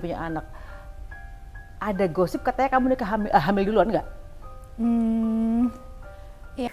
punya anak. Ada gosip katanya kamu nikah hamil duluan nggak? Iya.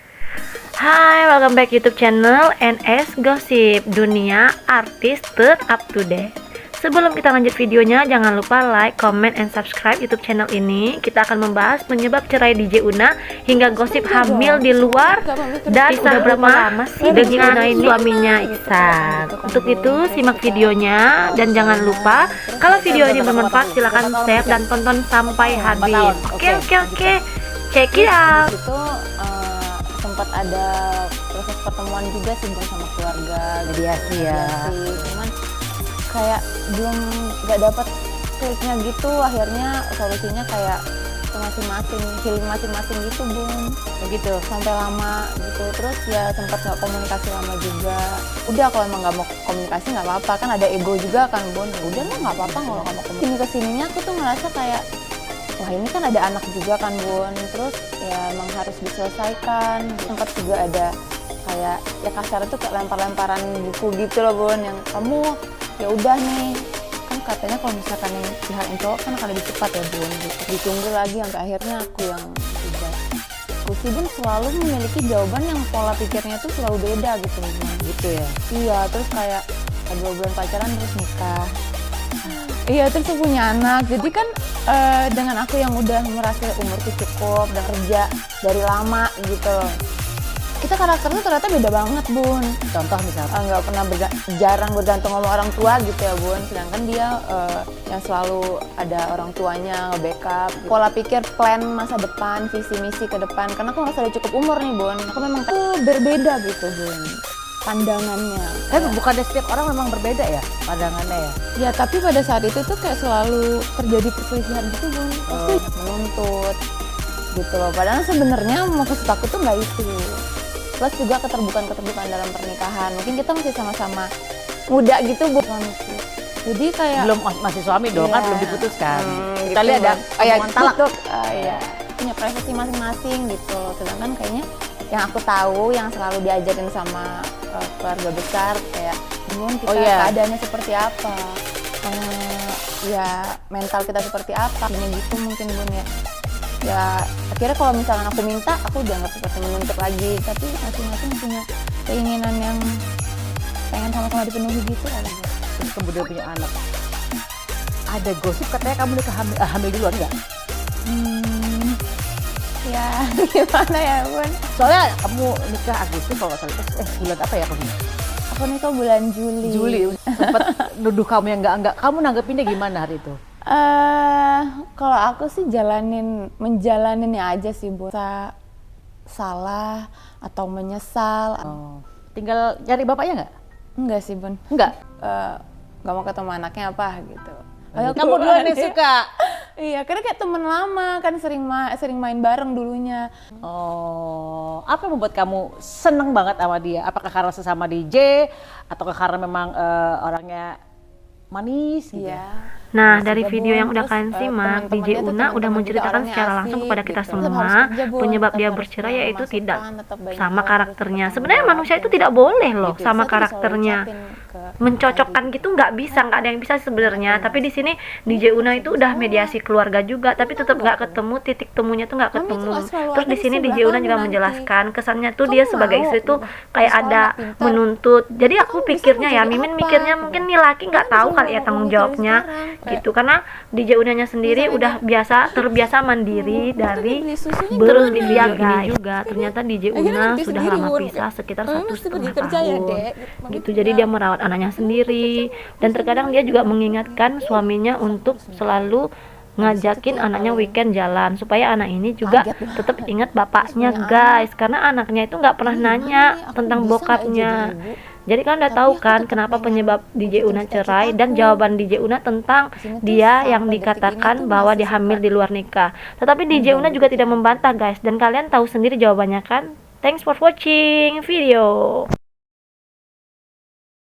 Hai, welcome back YouTube channel NS Gossip, dunia artis up to date. Sebelum kita lanjut videonya, jangan lupa like, comment, and subscribe YouTube channel ini. Kita akan membahas penyebab cerai DJ Una hingga gosip hamil di luar dan udah berapa lama sih DJ Una ini suaminya Iksan. Untuk itu simak videonya dan jangan lupa kalau video ini bermanfaat silahkan share dan tonton sampai habis. Oke, check it out. Itu sempat ada proses pertemuan juga sih sama keluarga, Mediasi ya. Cuman kayak belum nggak dapat kliknya gitu, akhirnya solusinya kayak masing-masing healing masing-masing gitu Bun, begitu sampai lama gitu. Terus ya sempat nggak komunikasi lama juga. Udah kalau emang nggak mau komunikasi nggak apa-apa, kan ada ego juga kan Bun, ya udah lah nggak apa-apa kalau nggak mau komunikasi. Kesininya aku tuh ngerasa kayak wah ini kan ada anak juga kan Bun, terus ya emang harus diselesaikan. Sempat juga ada kayak ya kasar tuh kayak lempar-lemparan buku gitu loh Bun, yang kamu ya udah nih, kan katanya kalau misalkan yang pihak yang cowok kan akan lebih cepat ya Bun, gitu. Ditunggu lagi sampai akhirnya aku yang tidak. Aku sih Bun selalu memiliki jawaban yang pola pikirnya tuh selalu beda gitu Bun. Gitu ya. Iya, terus kayak 2 bulan pacaran terus nikah. Iya, terus aku punya anak. Jadi kan dengan aku yang udah merasa umurku cukup dan kerja dari lama gitu, kita karakternya ternyata beda banget Bun. Contoh misalnya Nggak pernah jarang bergantung sama orang tua gitu ya Bun. Sedangkan dia yang selalu ada orang tuanya nge-backup gitu. Pola pikir plan masa depan, visi misi ke depan. Karena aku ngerasa udah cukup umur nih Bun, aku memang berbeda gitu Bun pandangannya. Tapi bukannya setiap orang memang berbeda ya pandangannya ya? Ya tapi pada saat itu tuh kayak selalu terjadi perselisihan gitu Bun. Pasti menuntut gitu loh. Padahal sebenarnya maksud aku tuh nggak itu. Plus juga keterbukaan dalam pernikahan. Mungkin kita masih sama-sama muda gitu bukan. Jadi kayak Belum masih suami dong, kan belum diputuskan. Kita gitu, lihat ada kayak omongan talak. iya, punya privasi masing-masing gitu. Sedangkan kayaknya yang aku tahu yang selalu diajarin sama keluarga besar kayak Bun kita keadaannya seperti apa, ya mental kita seperti apa, ini gitu mungkin Bun ya. Ya akhirnya kalau misalnya aku minta, aku dianggap seperti menuntut lagi, tapi masing-masing punya keinginan yang pengen sama-sama dipenuhi gitu kan. Terus kemudian punya anak. Ada gosip katanya kamu nikah hamil duluan nggak? Ya gimana ya Bun? Soalnya kamu nikah Agustus kalau nggak salah, bulan apa ya kamu? Aku nikah bulan Juli. Sempet nuduh kamu yang enggak. Kamu nanggepinnya gimana hari itu? Kalau aku sih menjalaninnya aja sih Bu. Salah atau menyesal. Tinggal nyari bapaknya nggak? Enggak sih Bun. Enggak. Nggak mau ketemu anaknya apa gitu. Kamu duluan yang suka. Iya, karena kayak temen lama kan sering main bareng dulunya. Oh, apa yang membuat kamu seneng banget sama dia? Apakah karena sesama DJ atau karena memang orangnya manis gitu? Iya. Nah, dari video yang udah kalian simak, DJ Una udah menceritakan secara langsung kepada kita semua penyebab dia bercerai yaitu tidak sama karakternya. Sebenarnya manusia itu tidak boleh loh sama karakternya. Mencocokkan gitu nggak bisa, nggak ada yang bisa sebenarnya. Tapi di sini DJ Una itu udah mediasi keluarga juga, tapi tetap nggak ketemu, titik temunya tuh nggak ketemu. Terus di sini DJ Una juga menjelaskan kesannya tuh dia sebagai istri tuh kayak ada menuntut. Jadi aku pikirnya ya, Mimin mikirnya mungkin nih laki nggak tahu kali ya tanggung jawabnya gitu, karena DJ Unanya sendiri udah terbiasa mandiri dari berusia ini juga. Ternyata DJ Una sudah lama pisah sekitar 1,5 tahun gitu, jadi dia merawat anaknya sendiri dan terkadang dia juga mengingatkan suaminya untuk selalu ngajakin anaknya weekend jalan supaya anak ini juga tetap ingat bapaknya guys, karena anaknya itu nggak pernah nanya tentang bokapnya. Jadi kan udah tahu kan kenapa penyebab DJ Una cerai dan jawaban DJ Una tentang dia yang dikatakan bahwa dia hamil di luar nikah. Tetapi DJ Una juga tidak membantah guys, dan kalian tahu sendiri jawabannya kan. Thanks for watching video.